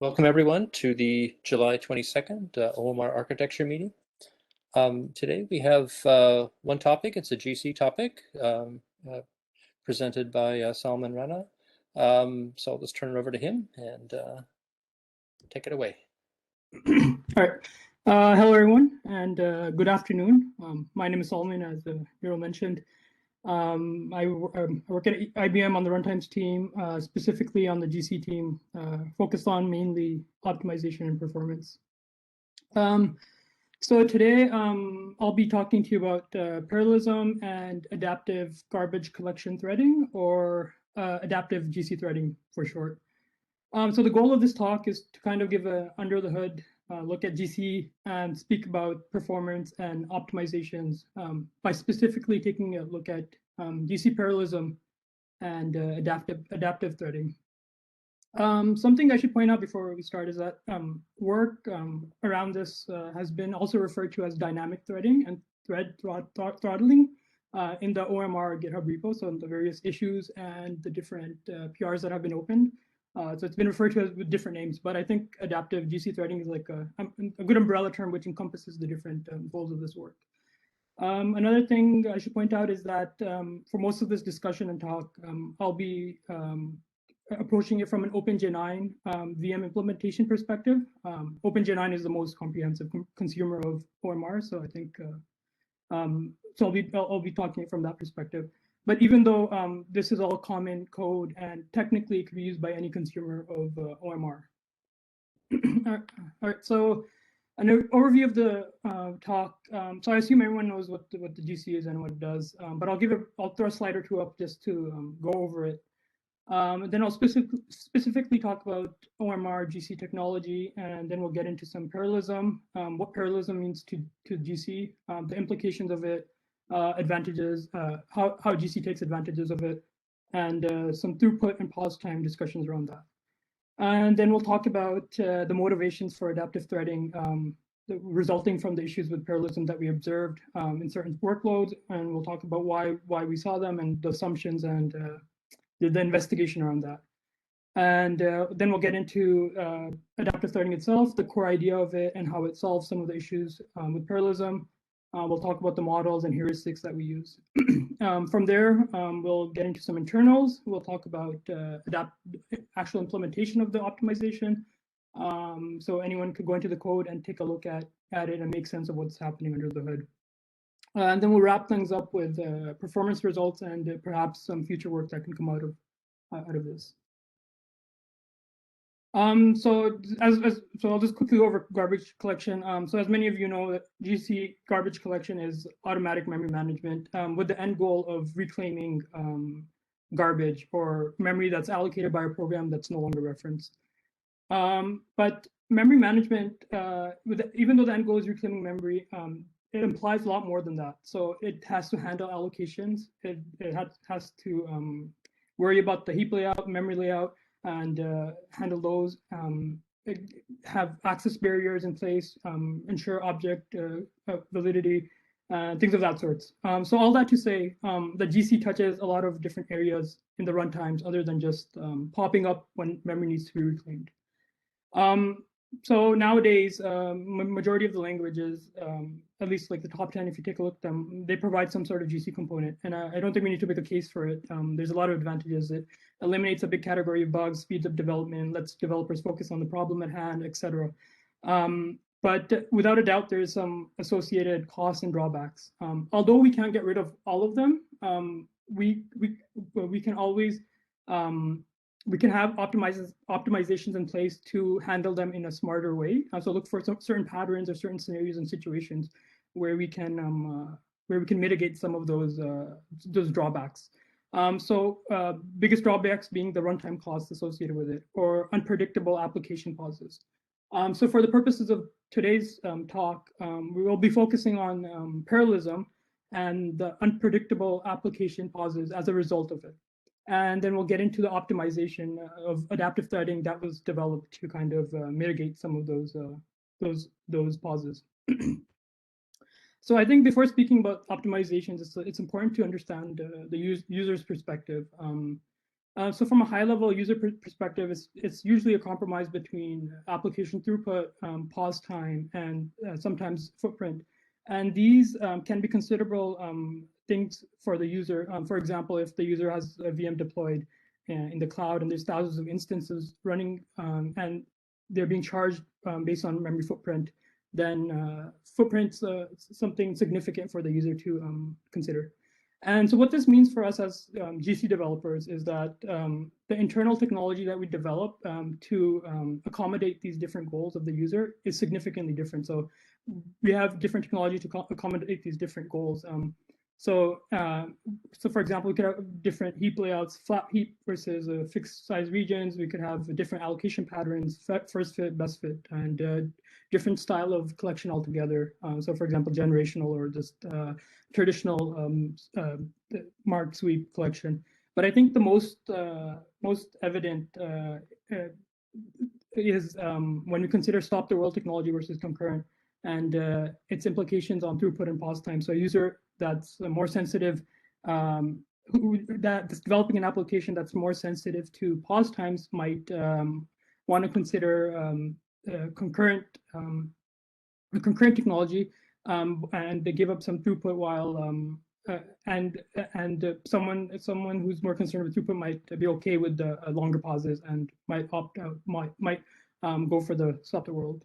Welcome everyone to the July 22nd OMR Architecture Meeting. Today we have one topic. It's a GC topic presented by Salman Rana. So I'll just turn it over to him and take it away. All right. Hello, everyone, and good afternoon. My name is Salman, as Hiro mentioned. I work at IBM on the runtimes team, specifically on the GC team, focused on mainly optimization and performance. So today I'll be talking to you about parallelism and adaptive garbage collection threading, or adaptive GC threading for short. So the goal of this talk is to kind of give a under the hood look at GC and speak about performance and optimizations by specifically taking a look at GC parallelism and adaptive threading. Something I should point out before we start is that work around this has been also referred to as dynamic threading and thread throttling in the OMR GitHub repo, so in the various issues and the different PRs that have been opened. So it's been referred to as with different names, but I think adaptive GC threading is like a good umbrella term which encompasses the different goals of this work. Another thing I should point out is that for most of this discussion and talk, I'll be approaching it from an OpenJ9 VM implementation perspective. OpenJ9 is the most comprehensive consumer of OMR, so I think so I'll be talking from that perspective. But even though this is all common code and technically it can be used by any consumer of OMR. All right, so an overview of the talk. So I assume everyone knows what the GC is and what it does, but I'll throw a slide or two up just to go over it. Then I'll specifically talk about OMR GC technology, and then we'll get into some parallelism, what parallelism means to GC, the implications of it, advantages, how GC takes advantages of it, and some throughput and pause time discussions around that. And then we'll talk about the motivations for adaptive threading resulting from the issues with parallelism that we observed in certain workloads, and we'll talk about why we saw them and the assumptions and the investigation around that. And then we'll get into adaptive threading itself, the core idea of it, and how it solves some of the issues with parallelism. We'll talk about the models and heuristics that we use. From there, we'll get into some internals. We'll talk about actual implementation of the optimization. So anyone could go into the code and take a look at it and make sense of what's happening under the hood. And then we'll wrap things up with performance results and perhaps some future work that can come out of this. So I'll just quickly go over garbage collection. So as many of you know, GC garbage collection is automatic memory management with the end goal of reclaiming garbage or memory that's allocated by a program that's no longer referenced. But memory management, even though the end goal is reclaiming memory, it implies a lot more than that. So it has to handle allocations. It has to worry about the heap layout, memory layout, and handle those, have access barriers in place, ensure object validity, things of that sort. So all that to say, the GC touches a lot of different areas in the runtimes other than just popping up when memory needs to be reclaimed. So nowadays, majority of the languages, at least like the top 10, if you take a look at them, they provide some sort of GC component. And I don't think we need to make a case for it. There's a lot of advantages. It eliminates a big category of bugs, speeds up development, lets developers focus on the problem at hand, etc. But without a doubt, there's some associated costs and drawbacks. Although we can't get rid of all of them, we can always we can have optimizations in place to handle them in a smarter way. So look for some certain patterns or certain scenarios and situations where we can mitigate some of those drawbacks. Biggest drawbacks being the runtime costs associated with it, or unpredictable application pauses. So for the purposes of today's talk, we will be focusing on parallelism and the unpredictable application pauses as a result of it. And then we'll get into the optimization of adaptive threading that was developed to kind of mitigate some of those pauses. So I think before speaking about optimizations, it's important to understand the user's perspective. So from a high-level user perspective, it's usually a compromise between application throughput, pause time, and sometimes footprint. And these can be considerable things for the user. For example, if the user has a VM deployed in the cloud and there's thousands of instances running and they're being charged based on memory footprint, then footprint's something significant for the user to consider. And so what this means for us as GC developers is that the internal technology that we develop to accommodate these different goals of the user is significantly different. So we have different technology to accommodate these different goals. So for example, we could have different heap layouts, flat heap versus fixed size regions. We could have different allocation patterns, first fit, best fit, and different style of collection altogether. So for example, generational or just traditional mark sweep collection. But I think the most evident is when we consider stop the world technology versus concurrent and its implications on throughput and pause time. So a user that's more sensitive, that's developing an application that's more sensitive to pause times might want to consider concurrent technology, and they give up some throughput while someone who's more concerned with throughput might be okay with the longer pauses and might opt out, might go for the stop the world.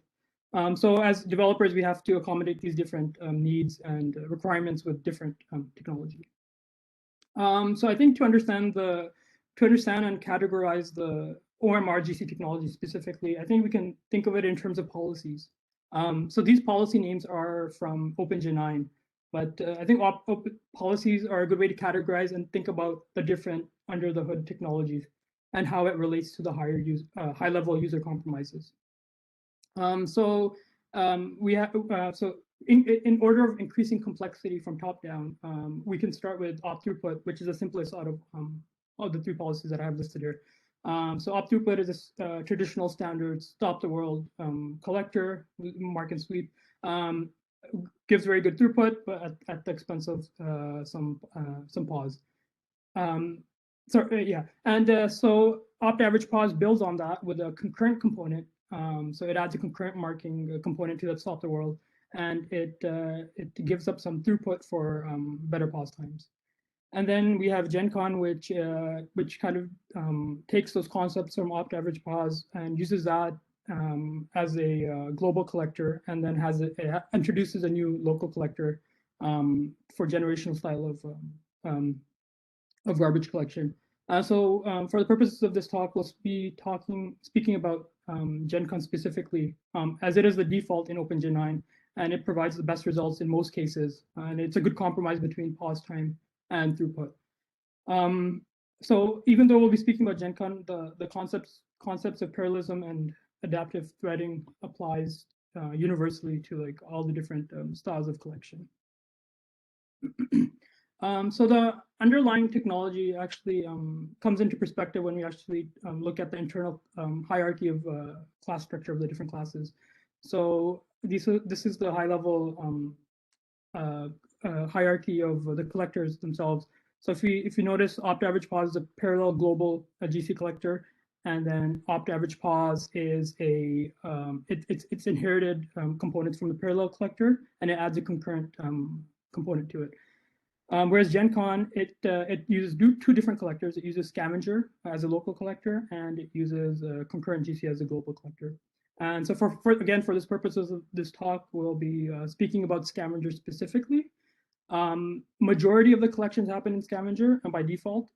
So as developers, we have to accommodate these different needs and requirements with different technology. So I think to understand and categorize the OMR GC technology specifically, I think we can think of it in terms of policies. So these policy names are from OpenG9, but I think policies are a good way to categorize and think about the different under the hood technologies and how it relates to the high level user compromises. We have in order of increasing complexity from top down, we can start with opt throughput, which is the simplest out of the three policies that I have listed here. So opt throughput is a traditional standard stop the world collector, mark and sweep. Gives very good throughput, but at the expense of some pause. So opt average pause builds on that with a concurrent component. So it adds a concurrent marking component to that stop the world, and it gives up some throughput for better pause times. And then we have GenCon, which kind of takes those concepts from opt average pause and uses that as a global collector, and then it introduces a new local collector for generational style of garbage collection. So for the purposes of this talk, we'll be speaking about GenCon specifically, as it is the default in OpenG9, and it provides the best results in most cases, and it's a good compromise between pause time and throughput. So even though we'll be speaking about GenCon, the concepts of parallelism and adaptive threading applies universally to like all the different styles of collection. So the underlying technology actually comes into perspective when we actually look at the internal hierarchy of class structure of the different classes. So this is the high-level hierarchy of the collectors themselves. So if you notice, opt average pause is a parallel global GC collector, and then opt average pause is it's inherited components from the parallel collector, and it adds a concurrent component to it. Whereas GenCon, it uses two different collectors. It uses Scavenger as a local collector, and it uses concurrent GC as a global collector. And so for this purposes of this talk, we'll be speaking about Scavenger specifically. Majority of the collections happen in Scavenger and by default,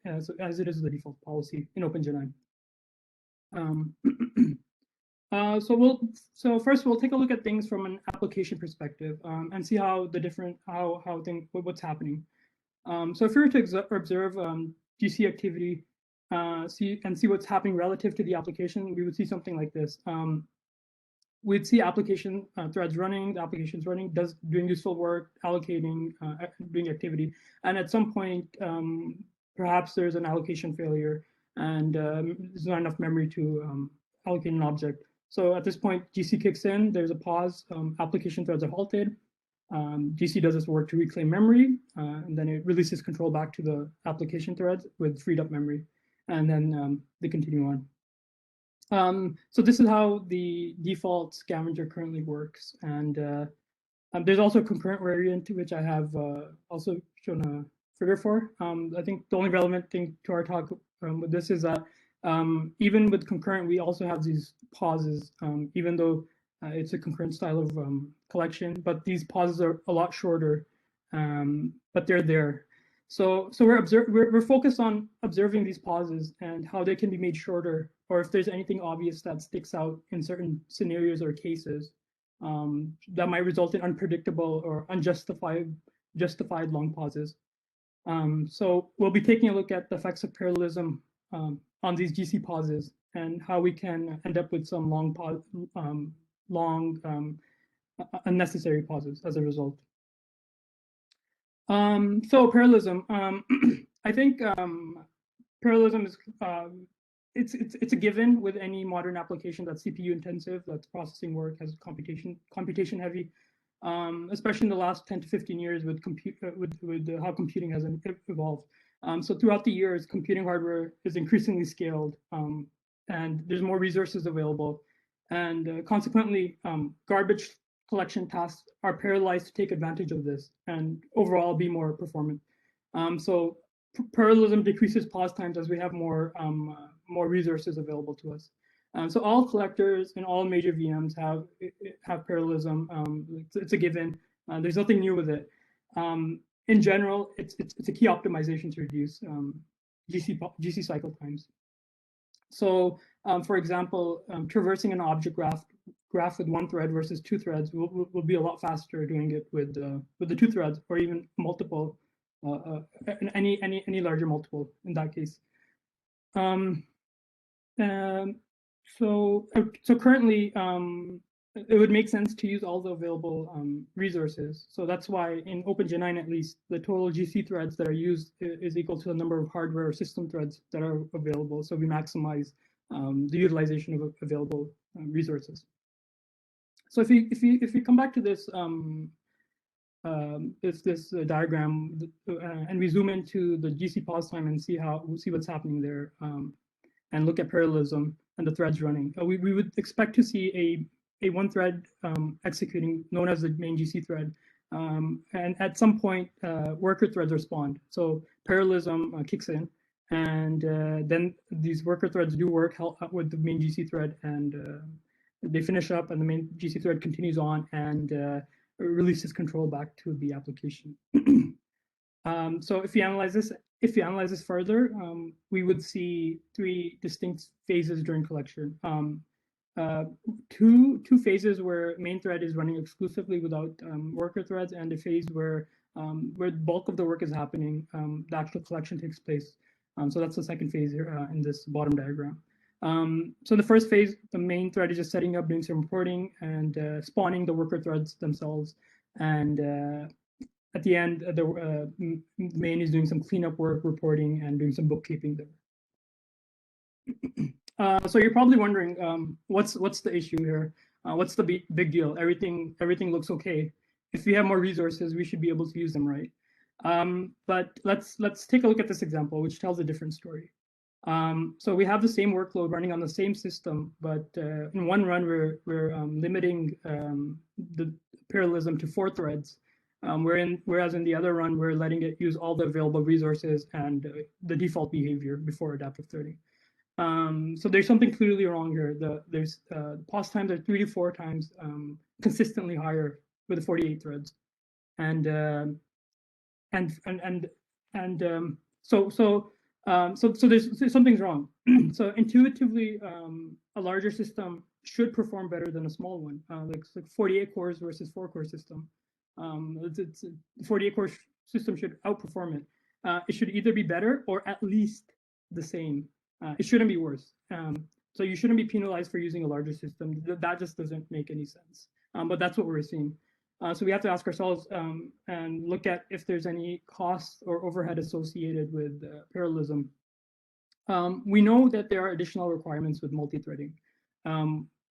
as it is the default policy in OpenG9. So first we'll take a look at things from an application perspective and see how what's happening. So if we were to observe GC activity, see what's happening relative to the application, we would see something like this. We'd see application threads running, the application's running, doing useful work, allocating, doing activity, and at some point, perhaps there's an allocation failure, and there's not enough memory to allocate an object. So at this point, GC kicks in, there's a pause, application threads are halted, GC does its work to reclaim memory, and then it releases control back to the application threads with freed up memory. and then they continue on. So this is how the default scavenger currently works. And there's also a concurrent variant, which I have also shown a figure for. I think the only relevant thing to our talk with this is that even with concurrent, we also have these pauses, even though it's a concurrent style of collection, but these pauses are a lot shorter, but they're there. So we're focused on observing these pauses and how they can be made shorter, or if there's anything obvious that sticks out in certain scenarios or cases that might result in unpredictable or justified long pauses. So we'll be taking a look at the effects of parallelism on these GC pauses and how we can end up with some unnecessary pauses as a result. So parallelism, I think parallelism is it's a given with any modern application that's CPU intensive, that's processing work, has computation heavy, especially in the last 10 to 15 years with how computing has evolved. So throughout the years, computing hardware is increasingly scaled, and there's more resources available, and consequently, garbage collection tasks are parallelized to take advantage of this and overall be more performant. So parallelism decreases pause times as we have more resources available to us. So all collectors and all major VMs have parallelism. It's a given. There's nothing new with it. In general, it's a key optimization to reduce GC cycle times. So, for example, traversing an object graph with one thread versus two threads will be a lot faster doing it with the two threads, or even multiple, any larger multiple in that case. So currently, it would make sense to use all the available resources. So that's why in OpenGen9, at least, the total GC threads that are used is equal to the number of hardware or system threads that are available. So we maximize the utilization of available resources. So if we come back to this diagram and we zoom into the GC pause time and see what's happening there, and look at parallelism and the threads running, we would expect to see a one thread executing, known as the main GC thread, and at some point worker threads are spawned. So parallelism kicks in, and then these worker threads do work with the main GC thread, and they finish up, and the main GC thread continues on and releases control back to the application. So if you analyze this further, we would see three distinct phases during collection. Two phases where main thread is running exclusively without worker threads, and a phase where the bulk of the work is happening, the actual collection takes place. So that's the second phase here in this bottom diagram. So the first phase, the main thread is just setting up, doing some reporting, and spawning the worker threads themselves. And at the end, the main is doing some cleanup work, reporting, and doing some bookkeeping there. So you're probably wondering, what's the issue here? What's the big deal? Everything looks okay. If we have more resources, we should be able to use them, right? But let's take a look at this example, which tells a different story. So we have the same workload running on the same system, but in one run we're limiting the parallelism to 4 threads, whereas in the other run we're letting it use all the available resources and the default behavior before adaptive threading. So there's something clearly wrong here. There's pause times are 3 to 4 times consistently higher with the 48 threads, so there's something's wrong. So intuitively, a larger system should perform better than a small one, like 48 cores versus 4-core system. It's 48 core system should outperform it. It should either be better or at least the same. It shouldn't be worse. So you shouldn't be penalized for using a larger system. That just doesn't make any sense. But that's what we're seeing. So we have to ask ourselves and look at if there's any costs or overhead associated with parallelism. We know that there are additional requirements with multi-threading.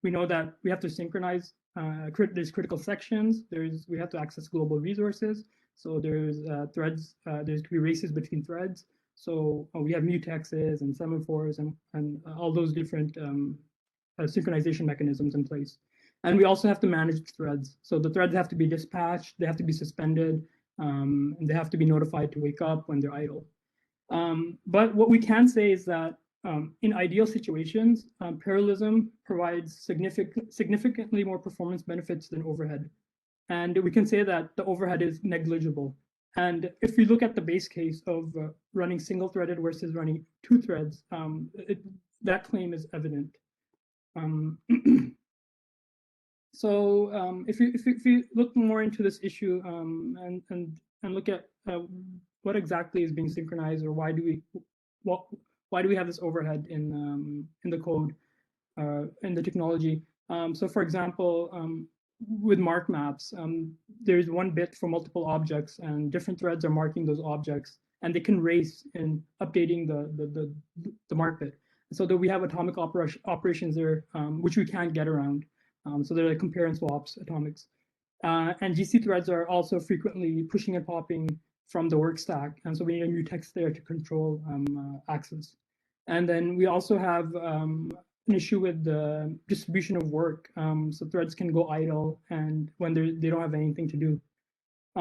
We know that we have to synchronize. There's critical sections. We have to access global resources. So there's threads. There's could be races between threads. So we have mutexes and semaphores and all those different synchronization mechanisms in place. And we also have to manage threads. So the threads have to be dispatched, they have to be suspended, and they have to be notified to wake up when they're idle. But what we can say is that in ideal situations, parallelism provides significantly more performance benefits than overhead. And we can say that the overhead is negligible. And if we look at the base case of running single-threaded versus running two threads, that claim is evident. So if you look more into this issue and look at what exactly is being synchronized, or why do we have this overhead in the code, in the technology? So for example, with mark maps, there's one bit for multiple objects, and different threads are marking those objects, and they can race in updating the mark bit. So that we have atomic operations there, which we can't get around. So they're like compare and swaps atomics. And GC threads are also frequently pushing and popping from the work stack. And so we need a mutex there to control access. And then we also have an issue with the distribution of work. So threads can go idle and when they don't have anything to do.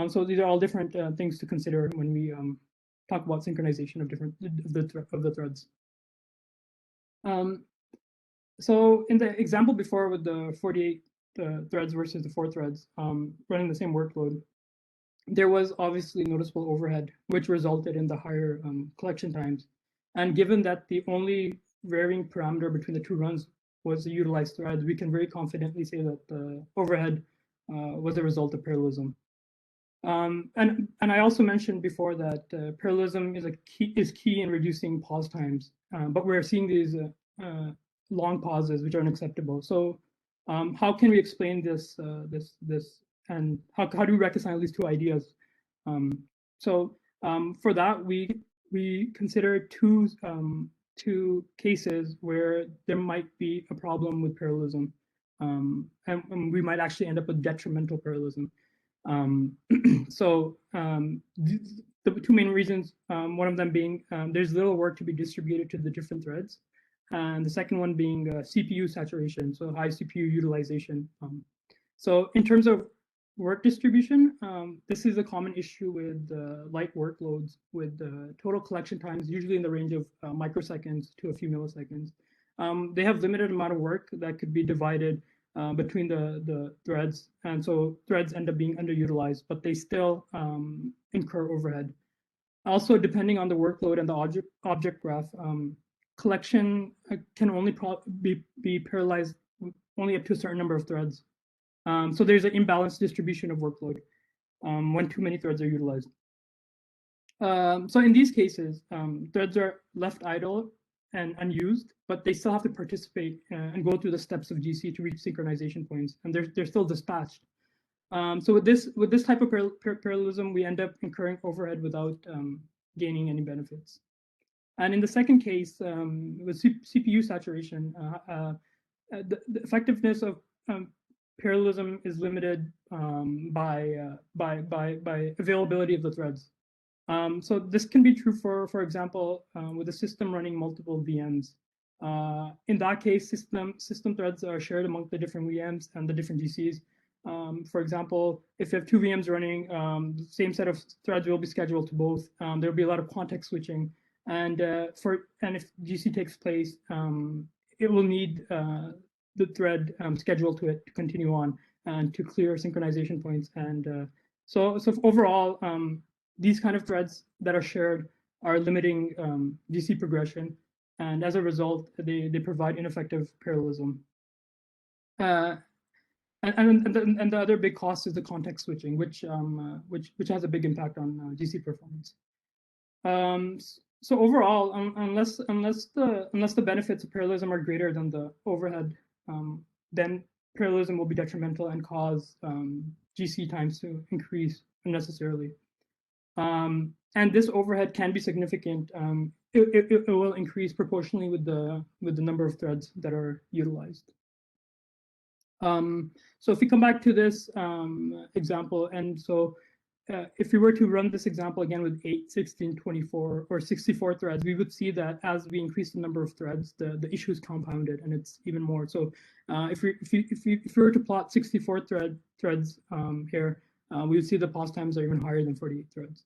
So these are all different things to consider when we talk about synchronization of the threads. So in the example before with the 48 threads versus the 4 threads running the same workload, there was obviously noticeable overhead, which resulted in the higher collection times. And given that the only varying parameter between the two runs was the utilized thread, we can very confidently say that the overhead was a result of parallelism. And I also mentioned before that parallelism is key in reducing pause times, but we're seeing these long pauses which are unacceptable. So how can we explain this and how do we reconcile these two ideas? So for that, we consider two cases where there might be a problem with parallelism, and we might actually end up with detrimental parallelism. So the two main reasons, one of them being there's little work to be distributed to the different threads, and the second one being CPU saturation, so high CPU utilization. So in terms of work distribution, this is a common issue with light workloads with total collection times, usually in the range of microseconds to a few milliseconds. They have limited amount of work that could be divided between the threads, and so threads end up being underutilized, but they still incur overhead. Also, depending on the workload and the object graph, collection can only be parallelized only up to a certain number of threads. So there's an imbalanced distribution of workload when too many threads are utilized. So in these cases, threads are left idle and unused, but they still have to participate and go through the steps of GC to reach synchronization points, and they're still dispatched. So with this type of parallelism, we end up incurring overhead without gaining any benefits. And in the second case, with CPU saturation, the effectiveness of parallelism is limited by availability of the threads. So this can be true for example, with a system running multiple VMs. In that case, system threads are shared among the different VMs and the different GCs. For example, if you have two VMs running, the same set of threads will be scheduled to both. There will be a lot of context switching, and if GC takes place, it will need the thread scheduled to it to continue on and to clear synchronization points. And so overall, these kind of threads that are shared are limiting GC progression, and as a result, they provide ineffective parallelism. And the other big cost is the context switching, which has a big impact on GC performance. So overall, unless the benefits of parallelism are greater than the overhead, then parallelism will be detrimental and cause GC times to increase unnecessarily. And this overhead can be significant. It will increase proportionally with the number of threads that are utilized. So if we come back to this example, and so if we were to run this example again with 8, 16, 24, or 64 threads, we would see that as we increase the number of threads, the issue is compounded and it's even more. So if we were to plot 64 threads here, we would see the pause times are even higher than 48 threads.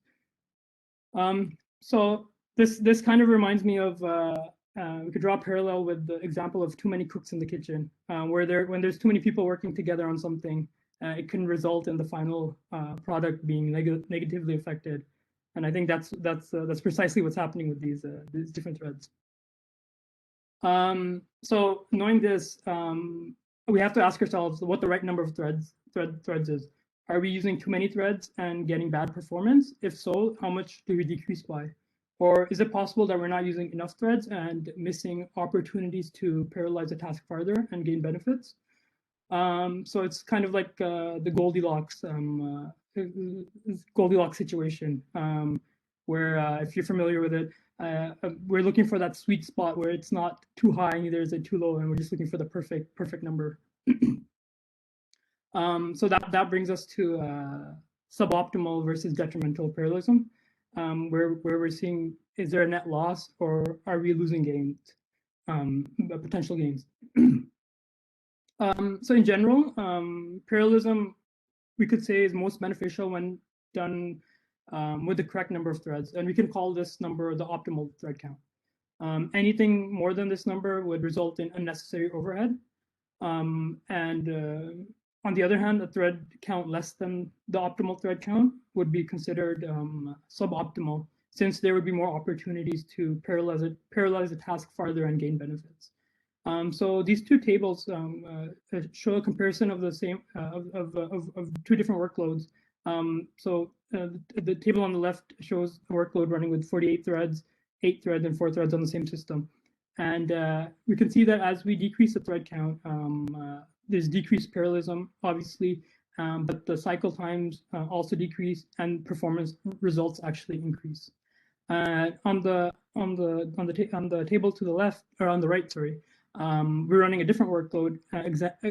So this kind of reminds me of we could draw a parallel with the example of too many cooks in the kitchen, where when there's too many people working together on something, it can result in the final product being negatively affected. And I think that's precisely what's happening with these different threads. So knowing this, we have to ask ourselves what the right number of threads is. Are we using too many threads and getting bad performance? If so, how much do we decrease by? Or is it possible that we're not using enough threads and missing opportunities to parallelize a task farther and gain benefits? So it's kind of like the Goldilocks situation, where if you're familiar with it, we're looking for that sweet spot where it's not too high, neither is it too low, and we're just looking for the perfect number. So that brings us to suboptimal versus detrimental parallelism, where we're seeing, is there a net loss or are we losing gains, potential gains? So in general, parallelism, we could say, is most beneficial when done with the correct number of threads, and we can call this number the optimal thread count. Anything more than this number would result in unnecessary overhead. On the other hand, a thread count less than the optimal thread count would be considered suboptimal, since there would be more opportunities to parallelize a task farther and gain benefits. So these two tables show a comparison of the same of two different workloads. So the table on the left shows a workload running with 48 threads, 8 threads, and 4 threads on the same system. And we can see that as we decrease the thread count, there's decreased parallelism, obviously, but the cycle times also decrease, and performance results actually increase. On the table to the left, or on the right, sorry, we're running a different workload,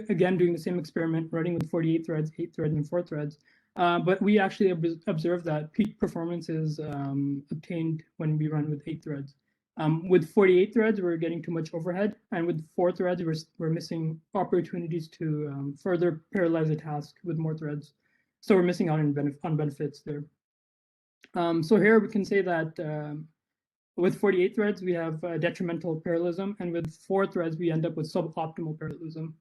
again doing the same experiment, running with 48 threads, 8 threads, and 4 threads. But we actually observe that peak performance is obtained when we run with 8 threads. With 48 threads, we're getting too much overhead, and with 4 threads, we're missing opportunities to further parallelize a task with more threads. So we're missing out on benefits there. So here we can say that with 48 threads, we have detrimental parallelism, and with 4 threads, we end up with suboptimal parallelism.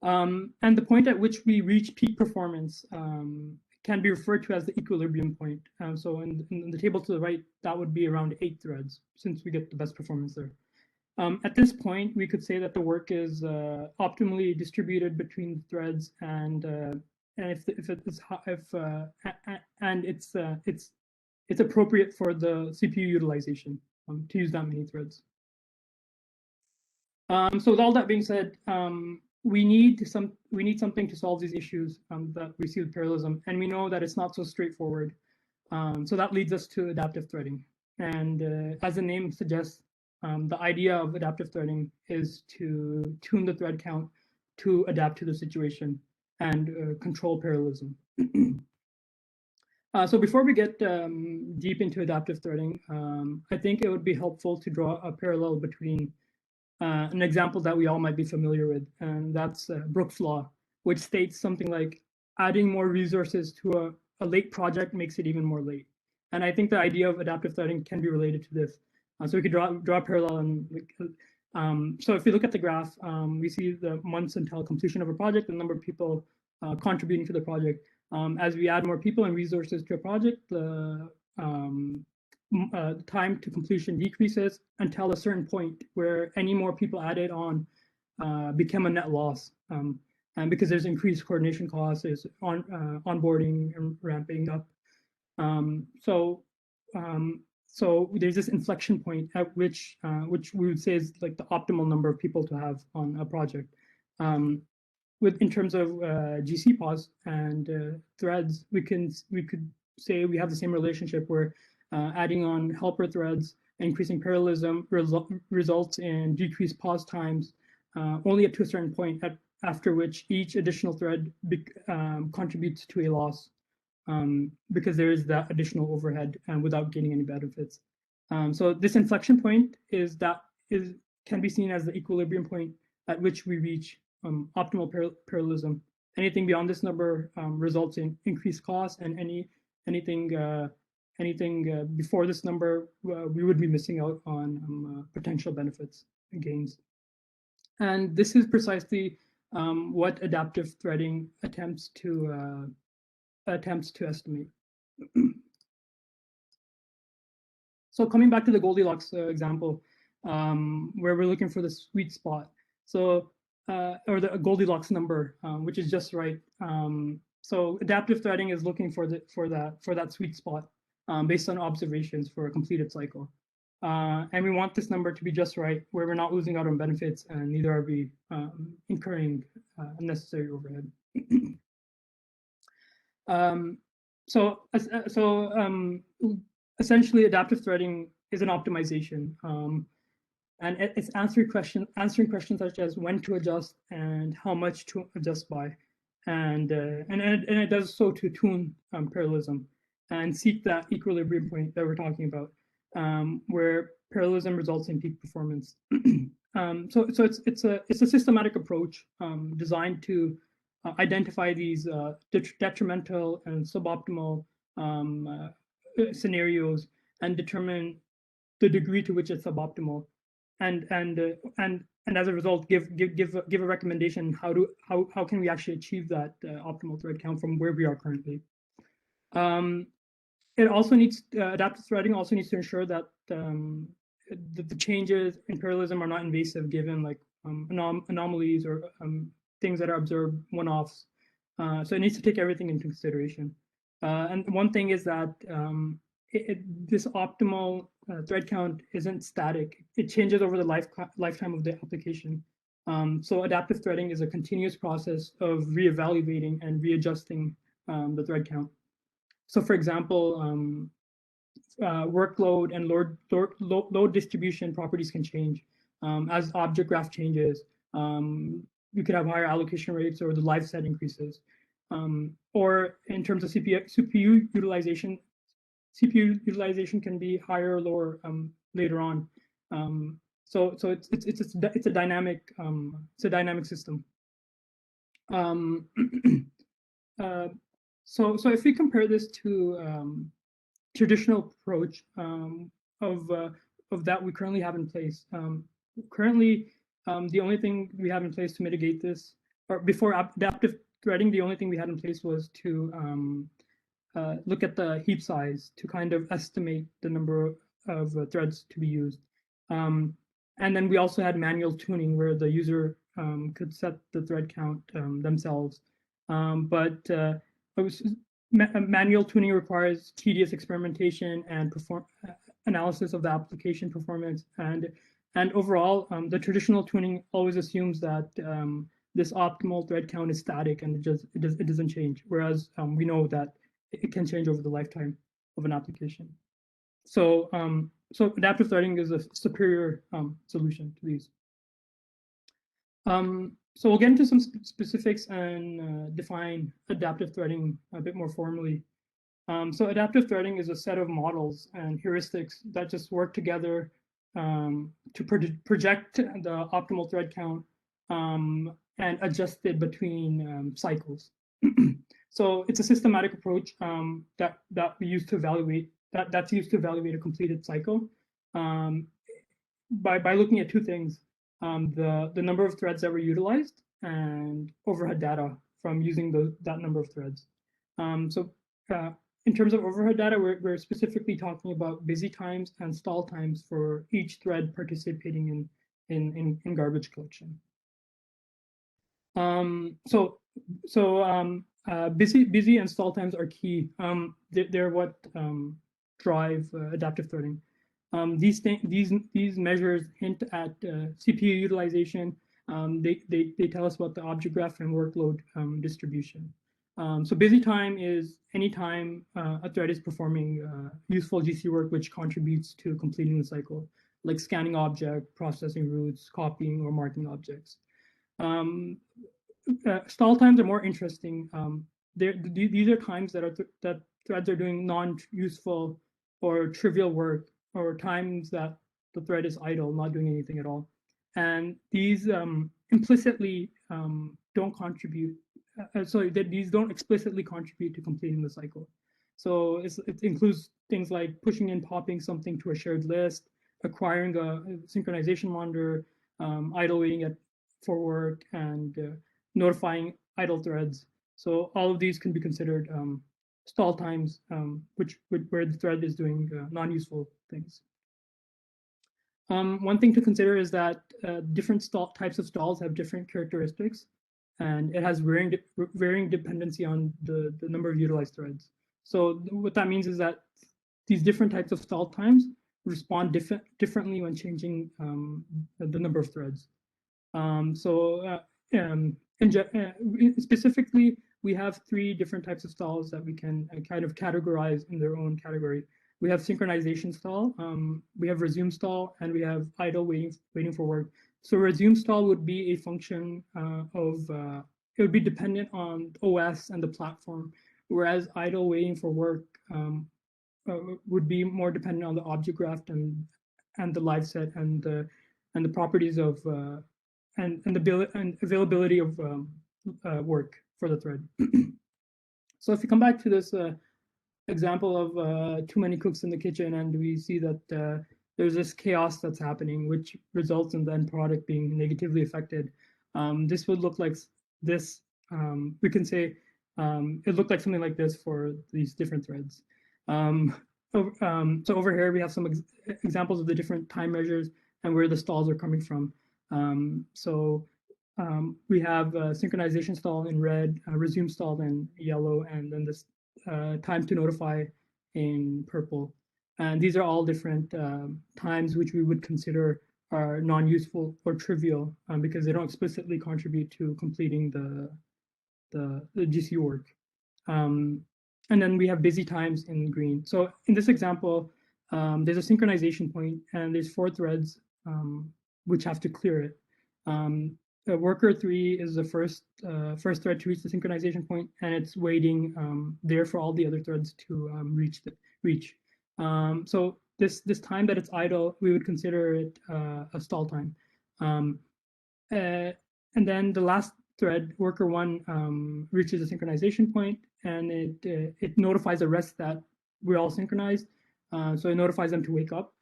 And the point at which we reach peak performance can be referred to as the equilibrium point. So in the table to the right, that would be around 8 threads, since we get the best performance there. At this point, we could say that the work is optimally distributed between threads, and it's appropriate for the CPU utilization to use that many threads. So with all that being said, we need something to solve these issues that we see with parallelism, and we know that it's not so straightforward. So that leads us to adaptive threading. And as the name suggests, the idea of adaptive threading is to tune the thread count to adapt to the situation and control parallelism. So before we get deep into adaptive threading, I think it would be helpful to draw a parallel between an example that we all might be familiar with, and that's Brooks' law, which states something like adding more resources to a late project makes it even more late. And I think the idea of adaptive threading can be related to this. So we could draw a parallel. And so if we look at the graph, we see the months until completion of a project, the number of people contributing to the project. As we add more people and resources to a project, the time to completion decreases until a certain point where any more people added on become a net loss. And because there's increased coordination costs, there's onboarding and ramping up. So there's this inflection point at which we would say is like the optimal number of people to have on a project. In terms of GC pause and threads, we could say we have the same relationship where adding on helper threads, increasing parallelism results in decreased pause times only up to a certain point, after which each additional thread contributes to a loss. because there is that additional overhead and without gaining any benefits. So this inflection point can be seen as the equilibrium point at which we reach optimal parallelism. Anything beyond this number results in increased costs, and anything before this number, we would be missing out on potential benefits and gains. And this is precisely what adaptive threading attempts to estimate. So coming back to the Goldilocks example, where we're looking for the sweet spot, so or the Goldilocks number, which is just right. So adaptive threading is looking for that sweet spot based on observations for a completed cycle, and we want this number to be just right, where we're not losing out on benefits, and neither are we incurring unnecessary overhead. Essentially, adaptive threading is an optimization, and it's answering questions such as when to adjust and how much to adjust by, and it does so to tune parallelism and seek that equilibrium point that we're talking about, where parallelism results in peak performance. So it's a systematic approach designed to identify these detrimental and suboptimal scenarios and determine the degree to which it's suboptimal, and as a result give a recommendation how can we actually achieve that optimal thread count from where we are currently. It also needs adaptive threading also needs to ensure that the changes in parallelism are not invasive, given like anomalies or things that are observed one-offs. So it needs to take everything into consideration. And one thing is that this optimal thread count isn't static. It changes over the lifetime of the application. So adaptive threading is a continuous process of reevaluating and readjusting the thread count. So for example, workload and load distribution properties can change. As object graph changes, you could have higher allocation rates or the live set increases. Or in terms of CPU utilization can be higher or lower later on. So it's a dynamic system. So if we compare this to traditional approach of that we currently have in place, currently the only thing we have in place to mitigate this, or before adaptive threading, the only thing we had in place was to look at the heap size to kind of estimate the number of threads to be used. And then we also had manual tuning, where the user could set the thread count themselves. But manual tuning requires tedious experimentation and analysis of the application performance. And overall, the traditional tuning always assumes that this optimal thread count is static and it doesn't change, whereas we know that it can change over the lifetime of an application. So so adaptive threading is a superior solution to these. So we'll get into some specifics and define adaptive threading a bit more formally. So adaptive threading is a set of models and heuristics that just work together to project the optimal thread count and adjust it between cycles. So it's a systematic approach that we use to evaluate that's used to evaluate a completed cycle by looking at two things: the number of threads that were utilized and overhead data from using that number of threads. So in terms of overhead data, we're specifically talking about busy times and stall times for each thread participating in garbage collection. Busy and stall times are key. They're what drive adaptive threading. These measures hint at CPU utilization. They tell us about the object graph and workload distribution. So busy time is any time a thread is performing useful GC work which contributes to completing the cycle, like scanning object, processing routes, copying, or marking objects. Stall times are more interesting these are times that threads are doing non-useful or trivial work, or times that the thread is idle, not doing anything at all. And these implicitly don't contribute. These don't explicitly contribute to completing the cycle. So it includes things like pushing and popping something to a shared list, acquiring a synchronization monitor, idle waiting for work, and notifying idle threads. So all of these can be considered stall times, where the thread is doing non-useful things. One thing to consider is that different types of stalls have different characteristics, and it has varying dependency on the number of utilized threads. So what that means is that these different types of stall times respond differently when changing the number of threads. Specifically, we have 3 different types of stalls that we can kind of categorize in their own category. We have synchronization stall, we have resume stall, and we have idle waiting for work. So resume stall would be a function it would be dependent on OS and the platform, whereas idle waiting for work would be more dependent on the object graph and the live set and the properties of and availability of work for the thread. So if you come back to this example of too many cooks in the kitchen, and we see that there's this chaos that's happening, which results in the end product being negatively affected. This would look like this. We can say it looked like something like this for these different threads. So over here we have some examples of the different time measures and where the stalls are coming from. We have synchronization stall in red, resume stall in yellow, and then this time to notify in purple. And these are all different times which we would consider are non-useful or trivial because they don't explicitly contribute to completing the GC work. And then we have busy times in green. So in this example, there's a synchronization point, and there's 4 threads which have to clear it. Worker 3 is the first thread to reach the synchronization point, and it's waiting there for all the other threads to reach. So this time that it's idle, we would consider it a stall time. And then the last thread, worker 1, reaches the synchronization point, and it notifies the rest that we're all synchronized. So it notifies them to wake up.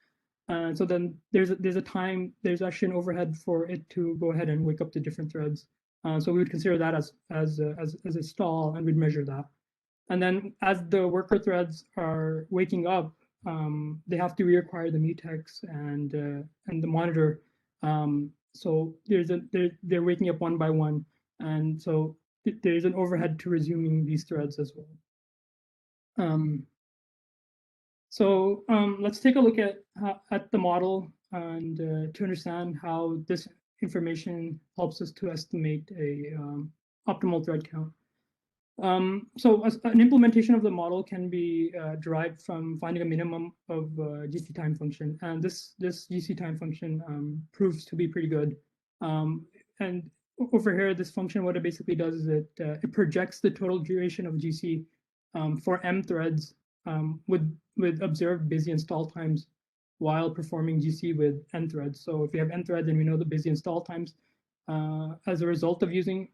So then there's actually an overhead for it to go ahead and wake up the different threads. So we would consider that as a stall, and we'd measure that. And then as the worker threads are waking up, they have to reacquire the mutex and the monitor. So they're waking up one by one, and so there's an overhead to resuming these threads as well. So let's take a look at the model and to understand how this information helps us to estimate a optimal thread count. So an implementation of the model can be derived from finding a minimum of GC time function, and this GC time function proves to be pretty good. And over here, this function, what it basically does is it projects the total duration of GC for M threads with observed busy install times while performing GC with N threads. So if we have N threads and we know the busy install times, as a result of using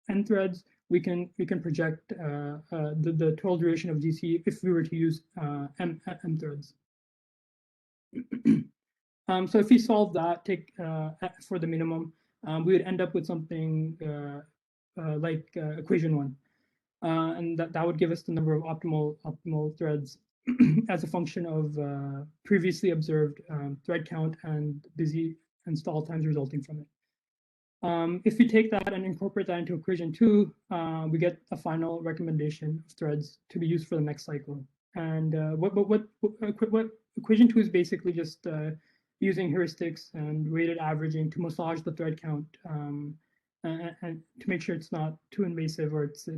N threads, we can project the total duration of GC if we were to use M threads. So if we solve that, take for the minimum, we would end up with something like equation 1. And that would give us the number of optimal threads as a function of previously observed thread count and busy install times resulting from it. If we take that and incorporate that into equation 2, we get a final recommendation of threads to be used for the next cycle. And what equation 2 is basically just using heuristics and weighted averaging to massage the thread count and to make sure it's not too invasive, or it's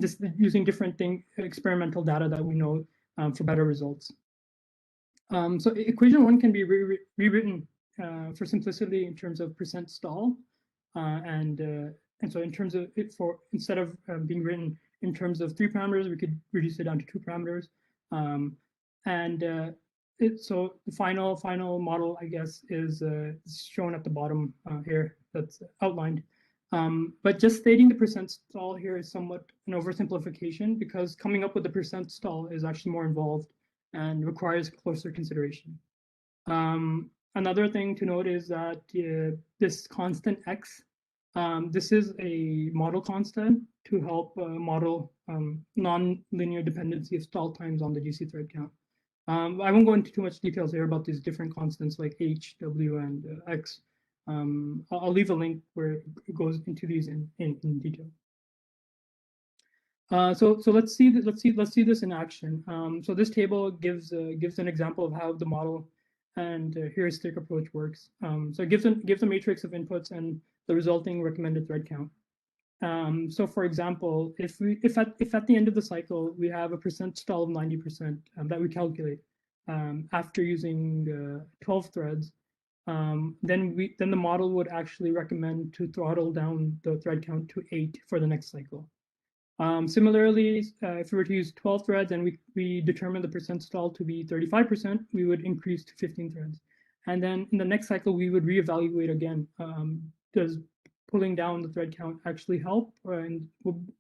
just using different experimental data that we know for better results. So equation 1 can be rewritten for simplicity in terms of percent stall and so in terms of it, instead of being written in terms of 3 parameters, we could reduce it down to 2 parameters. So the final model, I guess, is shown at the bottom here. That's outlined. But just stating the percent stall here is somewhat an oversimplification, because coming up with the percent stall is actually more involved and requires closer consideration. Another thing to note is that this constant x, this is a model constant to help model non-linear dependency of stall times on the GC thread count. I won't go into too much details here about these different constants like h, w, and x. I'll leave a link where it goes into these in detail. So let's see this in action. So this table gives an example of how the model and heuristic approach works. So it gives a matrix of inputs and the resulting recommended thread count. So for example, if at the end of the cycle we have a percent stall of 90% that we calculate after using 12 threads, then the model would actually recommend to throttle down the thread count to 8 for the next cycle. Similarly, if we were to use 12 threads and we determine the percent stall to be 35%, we would increase to 15 threads. And then in the next cycle, we would reevaluate again. Does pulling down the thread count actually help? And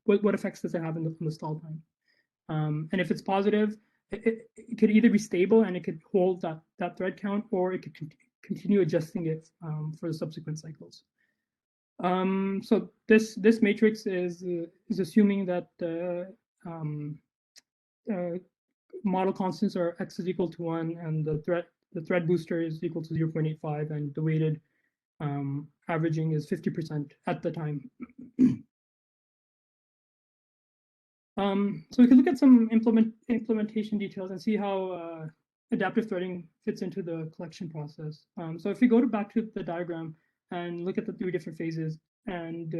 what effects does it have on the stall time? And if it's positive, it could either be stable and it could hold that thread count, or it could continue adjusting it for the subsequent cycles. So this matrix is assuming that model constants are x is equal to 1 and the thread booster is equal to 0.85 and the weighted averaging is 50% at the time. So we can look at some implementation details and see how adaptive threading fits into the collection process. So if we go back to the diagram and look at the 3 different phases and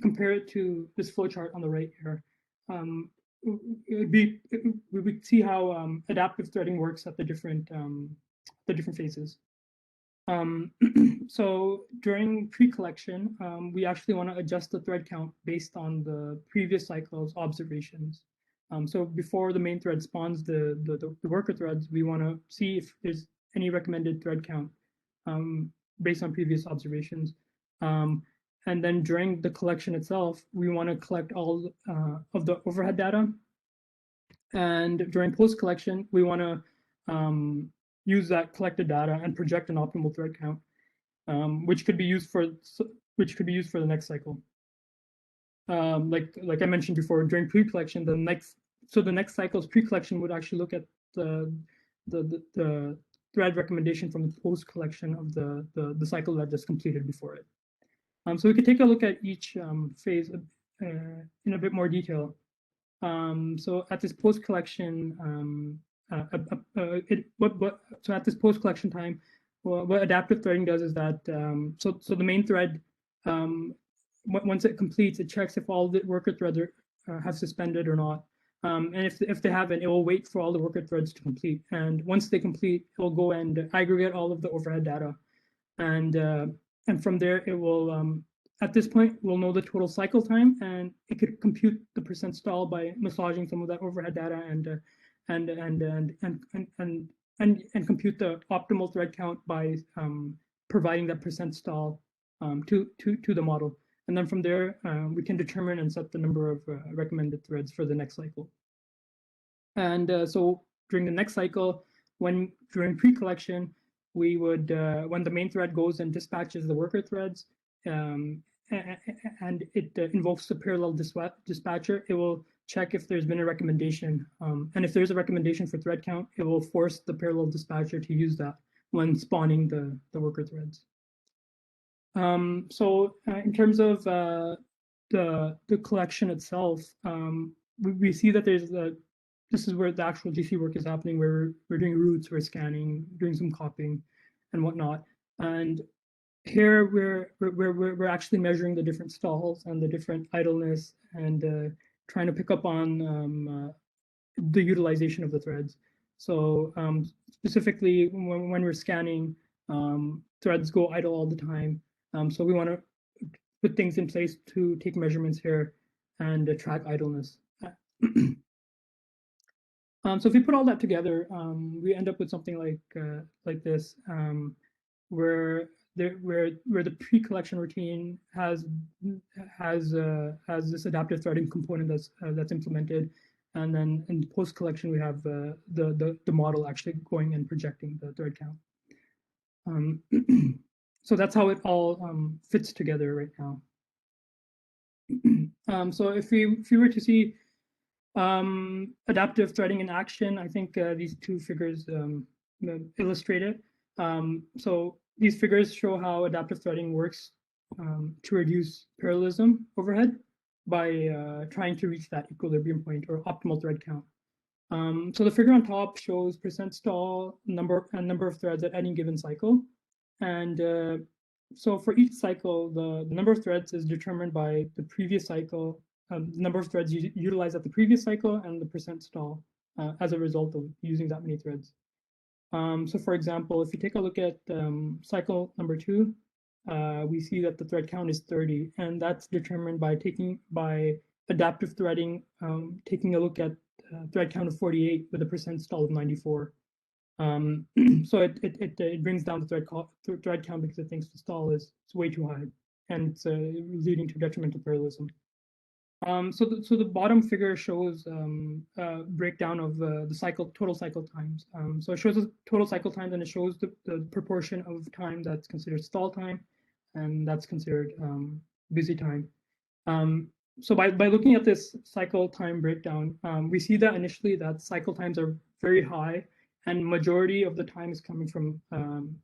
compare it to this flowchart on the right here, we would see how adaptive threading works at the different phases. So during pre-collection, we actually want to adjust the thread count based on the previous cycle's observations. So before the main thread spawns the worker threads, we want to see if there's any recommended thread count based on previous observations. And then during the collection itself, we want to collect all of the overhead data. And during post-collection, we want to use that collected data and project an optimal thread count, which could be used for the next cycle. Like I mentioned before, during pre-collection, the next cycle's pre-collection would actually look at the thread recommendation from the post-collection of the cycle that just completed before it. So we could take a look at each phase in a bit more detail. So at this post-collection so at this post-collection time, what adaptive threading does is that so the main thread, once it completes, it checks if all the worker threads have suspended or not. And if they haven't, it will wait for all the worker threads to complete. And once they complete, it will go and aggregate all of the overhead data. And from there, it will at this point we'll know the total cycle time, and it could compute the percent stall by massaging some of that overhead data and compute the optimal thread count by providing that percent stall to the model. And then from there, we can determine and set the number of recommended threads for the next cycle. And so during the next cycle, during pre-collection, we would, when the main thread goes and dispatches the worker threads, and it invokes the parallel dispatcher, it will check if there's been a recommendation. And if there's a recommendation for thread count, it will force the parallel dispatcher to use that when spawning the worker threads. So in terms of the collection itself, we see that this is where the actual GC work is happening, where we're doing routes, we're scanning, doing some copying and whatnot. And here we're actually measuring the different stalls and the different idleness and trying to pick up on the utilization of the threads. So specifically when we're scanning, threads go idle all the time. So we want to put things in place to take measurements here and track idleness. So if we put all that together, we end up with something like this, where the pre-collection routine has this adaptive threading component that's implemented, and then in post-collection we have the model actually going and projecting the thread count. So that's how it all fits together right now. So if we were to see adaptive threading in action, I think these two figures illustrate it. So these figures show how adaptive threading works to reduce parallelism overhead by trying to reach that equilibrium point or optimal thread count. So the figure on top shows percent stall number of threads at any given cycle. And so for each cycle, the number of threads is determined by the previous cycle, number of threads utilized at the previous cycle, and the percent stall as a result of using that many threads. So for example, if you take a look at cycle number 2, we see that the thread count is 30, and that's determined by adaptive threading, taking a look at thread count of 48 with a percent stall of 94. So it brings down the thread count because it thinks the stall is way too high, and it's leading to detrimental parallelism. So the bottom figure shows a breakdown of the total cycle times. So it shows the total cycle times, and it shows the proportion of time that's considered stall time, and that's considered busy time. So by looking at this cycle time breakdown, we see that initially that cycle times are very high, and majority of the time is coming from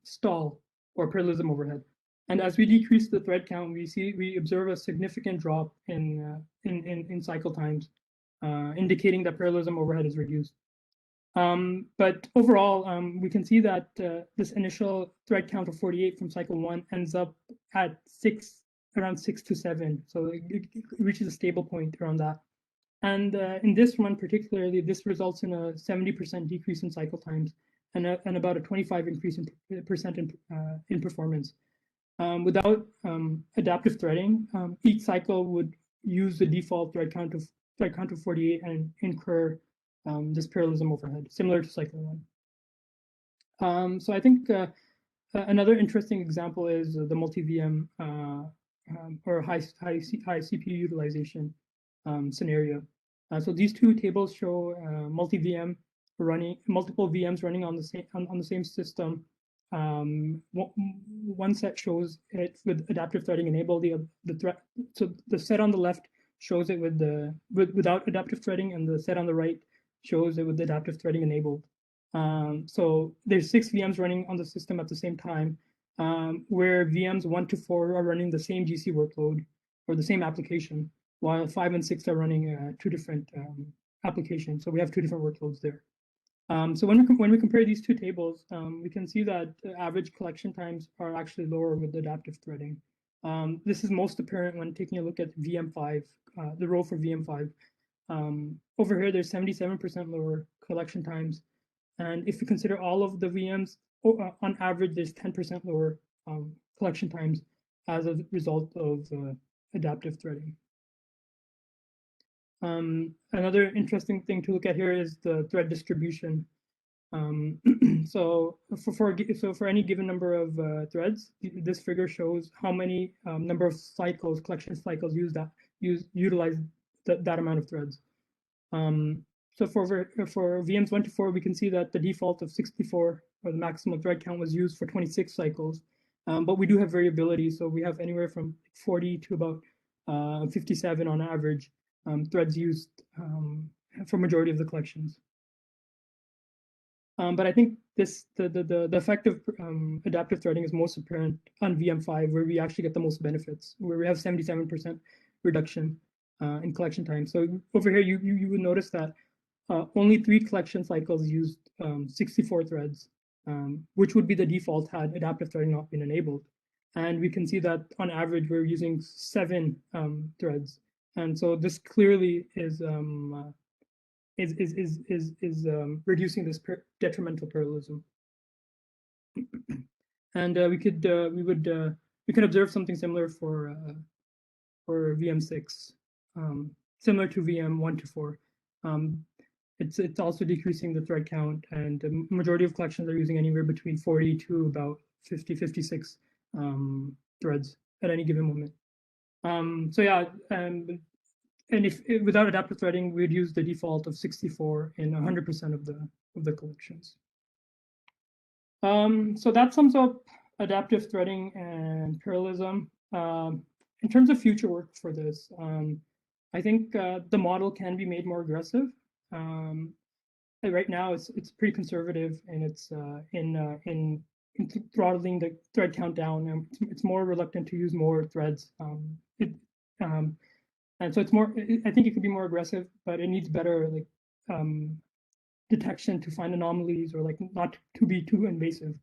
stall or parallelism overhead. And as we decrease the thread count, we observe a significant drop in cycle times, indicating that parallelism overhead is reduced. But overall, we can see that this initial thread count of 48 from cycle 1 ends up at around 6 to 7. So it reaches a stable point around that. And in this one particularly, this results in a 70% decrease in cycle times and about a 25% increase in performance. Without adaptive threading, each cycle would use the default thread count of 48 and incur this parallelism overhead, similar to cycle 1. So I think another interesting example is the multi-VM or high CPU utilization scenario. So these two tables show multiple VMs running on the same system. One set shows it with adaptive threading enabled. So the set on the left shows it without adaptive threading, and the set on the right shows it with adaptive threading enabled. So there's 6 VMs running on the system at the same time, where VMs 1 to 4 are running the same GC workload or the same application, while 5 and 6 are running 2 different applications. So we have 2 different workloads there. So when we compare these two tables, we can see that average collection times are actually lower with adaptive threading. This is most apparent when taking a look at VM5, the row for VM5. Over here, there's 77% lower collection times. And if you consider all of the VMs, on average, there's 10% lower collection times as a result of adaptive threading. Another interesting thing to look at here is the thread distribution. So for any given number of threads, this figure shows how many number of collection cycles utilize that amount of threads. So for VMs 1 to 4, we can see that the default of 64, or the maximum thread count, was used for 26 cycles. But we do have variability, so we have anywhere from 40 to about 57 on average threads used for majority of the collections. But I think the effect of adaptive threading is most apparent on VM5, where we actually get the most benefits, where we have 77% reduction in collection time. So over here, you would notice that only 3 collection cycles used 64 threads, which would be the default had adaptive threading not been enabled. And we can see that on average, we're using 7 threads. And so this clearly is reducing this detrimental parallelism. And we can observe something similar for for VM6, similar to VM1 to 4. It's also decreasing the thread count, and the majority of collections are using anywhere between 40 to about 50, 56 threads at any given moment. So yeah, and if without adaptive threading, we'd use the default of 64 in 100% of the collections. So that sums up adaptive threading and parallelism. In terms of future work for this, I think the model can be made more aggressive. Right now, it's pretty conservative, and it's in throttling the thread count down. And it's more reluctant to use more threads. And so it's more. I think it could be more aggressive, but it needs better detection to find anomalies, or like not to be too invasive.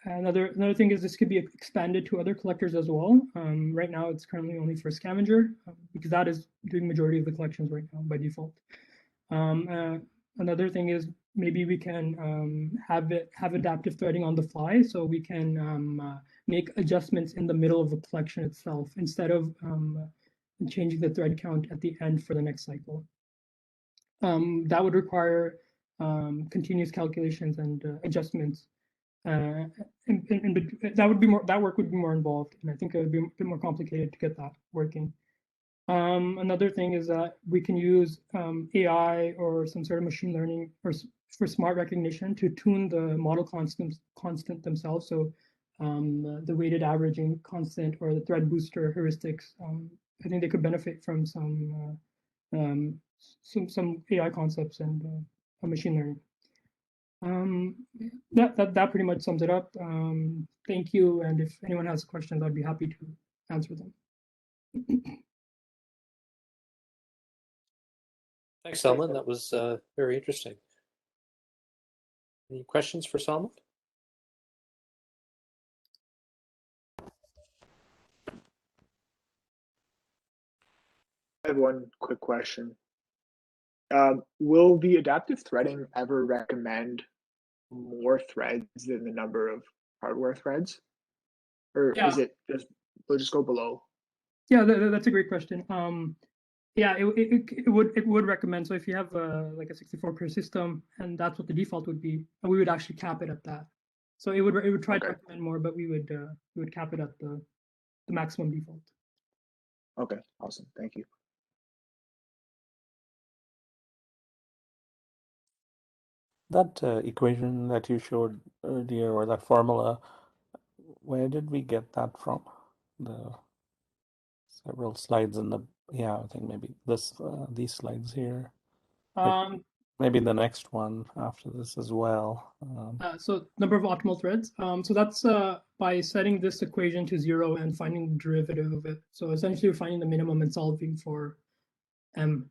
Another thing is this could be expanded to other collectors as well. Right now, it's currently only for scavenger, because that is doing majority of the collections right now by default. Another thing is maybe we can have adaptive threading on the fly, so we can make adjustments in the middle of the collection itself instead of changing the thread count at the end for the next cycle. That would require continuous calculations and adjustments. And that work would be more involved, and I think it would be a bit more complicated to get that working. Another thing is that we can use AI or some sort of machine learning for smart recognition to tune the model constant themselves. So the weighted averaging constant or the thread booster heuristics. I think they could benefit from some AI concepts and machine learning. That pretty much sums it up. Thank you, and if anyone has questions, I'd be happy to answer them. Thanks, Salman. That was very interesting. Any questions for Salman? I have one quick question. Will the adaptive threading ever recommend more threads than the number of hardware threads? Or is it just, will just go below? Yeah, that's a great question. Yeah, it would recommend. So if you have like a 64-core system, and that's what the default would be, we would actually cap it at that. So it would try to recommend more, but we would cap it at the maximum default. Okay, awesome. Thank you. That equation that you showed earlier, or that formula, where did we get that from? The several slides in the, yeah, I think maybe this these slides here. Maybe the next one after this as well. So number of optimal threads. So that's by setting this equation to 0 and finding the derivative of it. So essentially, we're finding the minimum and solving for m.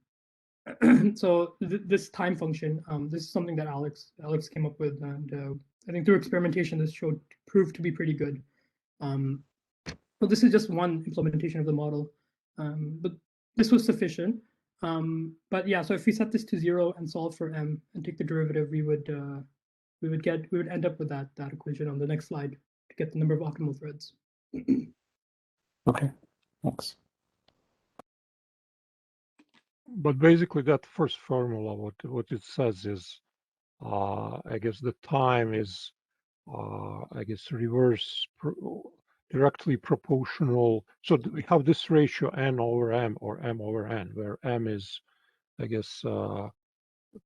So this time function, this is something that Alex came up with, and I think through experimentation, this proved to be pretty good. So this is just one implementation of the model, but this was sufficient. But yeah, so if we set this to 0 and solve for m and take the derivative, we would end up with that equation on the next slide to get the number of optimal threads. Okay, thanks. But basically, that first formula, what it says is, I guess the time is, I guess, directly proportional. So we have this ratio n over m, or m over n, where m is, I guess,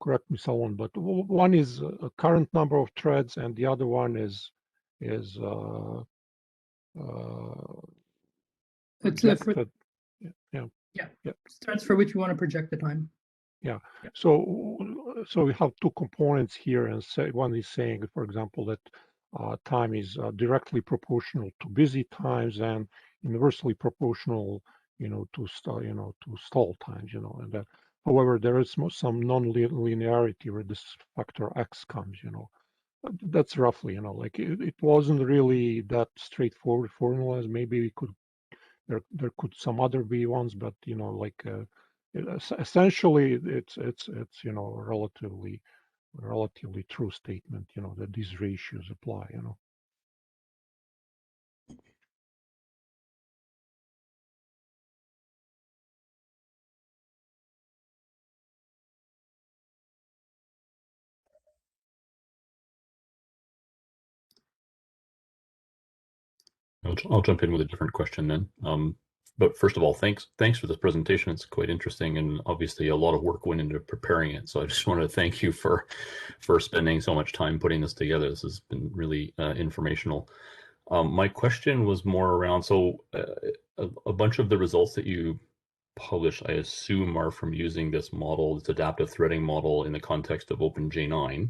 correct me, someone, but one is a current number of threads, and the other one is projected. Yeah. Threads for which we want to project the time. Yeah. So we have two components here, and one is saying, for example, that time is directly proportional to busy times and inversely proportional, to stall times, and that. However, there is some non-linearity where this factor x comes, That's roughly, like it wasn't really that straightforward formulas. Maybe we could there could some other be ones, but like essentially it's relatively true statement, that these ratios apply, I'll jump in with a different question then. But first of all, thanks for this presentation. It's quite interesting, and obviously a lot of work went into preparing it. So I just wanted to thank you for spending so much time putting this together. This has been really informational. My question was more around, so a bunch of the results that you published, I assume, are from using this model, this adaptive threading model, in the context of OpenJ9.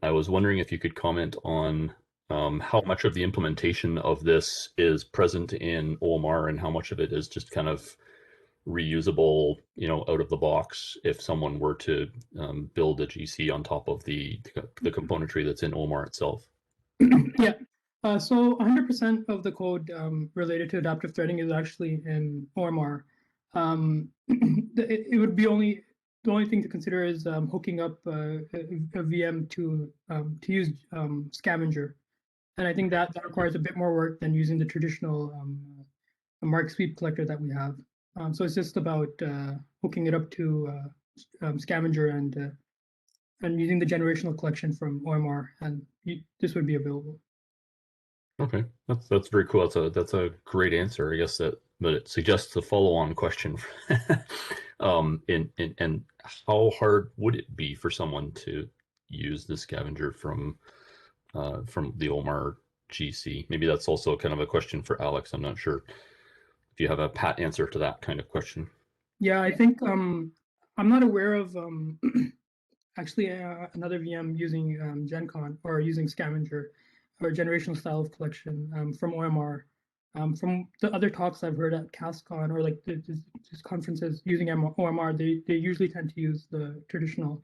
I was wondering if you could comment on how much of the implementation of this is present in OMR and how much of it is just kind of reusable, out of the box if someone were to build a GC on top of the componentry that's in OMR itself. Yeah. So 100% of the code related to adaptive threading is actually in OMR. It would be the only thing to consider is hooking up a VM to use scavenger, and I think that requires a bit more work than using the traditional mark sweep collector that we have. So it's just about hooking it up to scavenger and using the generational collection from OMR, and this would be available. Okay, that's very cool. That's a great answer, I guess. But it suggests a follow-on question. And how hard would it be for someone to use the scavenger from the OMR GC? Maybe that's also kind of a question for Alex. I'm not sure if you have a pat answer to that kind of question. Yeah, I think I'm not aware of actually another VM using GenCon or using scavenger or generational style of collection from OMR. From the other talks I've heard at CastCon or like these conferences using OMR, they usually tend to use the traditional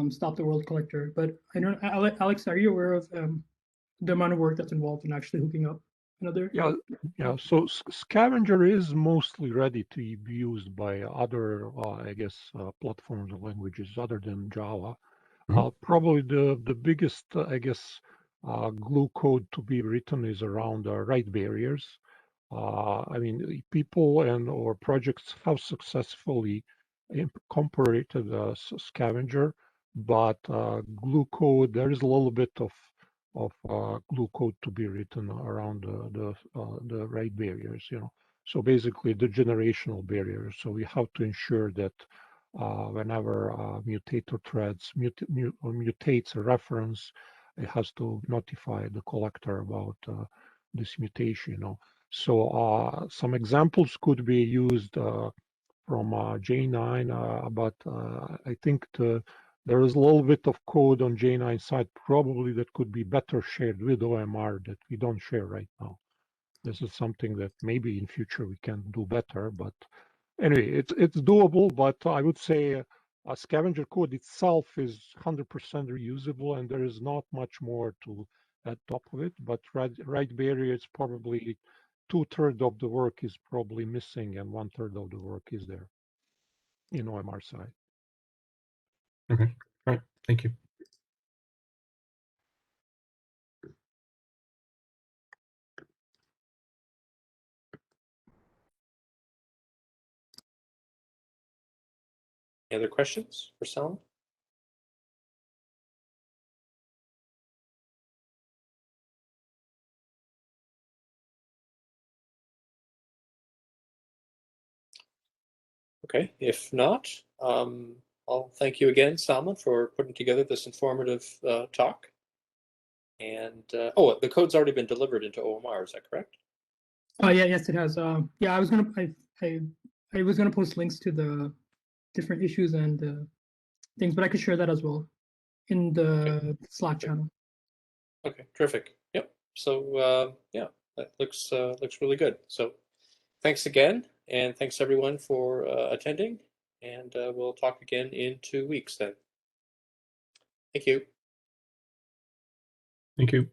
stop the world collector. But I don't, Alex, are you aware of the amount of work that's involved in actually hooking up another? Yeah. So Scavenger is mostly ready to be used by other, I guess, platforms and languages other than Java. Probably the biggest, I guess, glue code to be written is around write barriers. I mean, people or projects have successfully incorporated Scavenger, but glue code, there is a little bit of glue code to be written around the write barriers, So basically the generational barriers. So we have to ensure that whenever mutator threads mutates a reference, it has to notify the collector about this mutation, So some examples could be used from J9, but I think there is a little bit of code on J9 side probably that could be better shared with OMR that we don't share right now. This is something that maybe in future we can do better, but anyway, it's doable. But I would say scavenger code itself is 100% reusable, and there is not much more to add top of it. But write barrier is probably 2/3 of the work is probably missing, and 1/3 of the work is there in OMR side. Okay, all right, thank you. Any other questions for Salman? Okay, if not, I'll thank you again, Salman, for putting together this informative talk. And oh, the code's already been delivered into OMR, is that correct? Yes, it has. Yeah, I was gonna post links to the different issues and things, but I could share that as well in the Slack channel. Okay, terrific. Yep. So yeah, that looks really good. So thanks again, and thanks everyone for attending. And we'll talk again in 2 weeks then. Thank you. Thank you.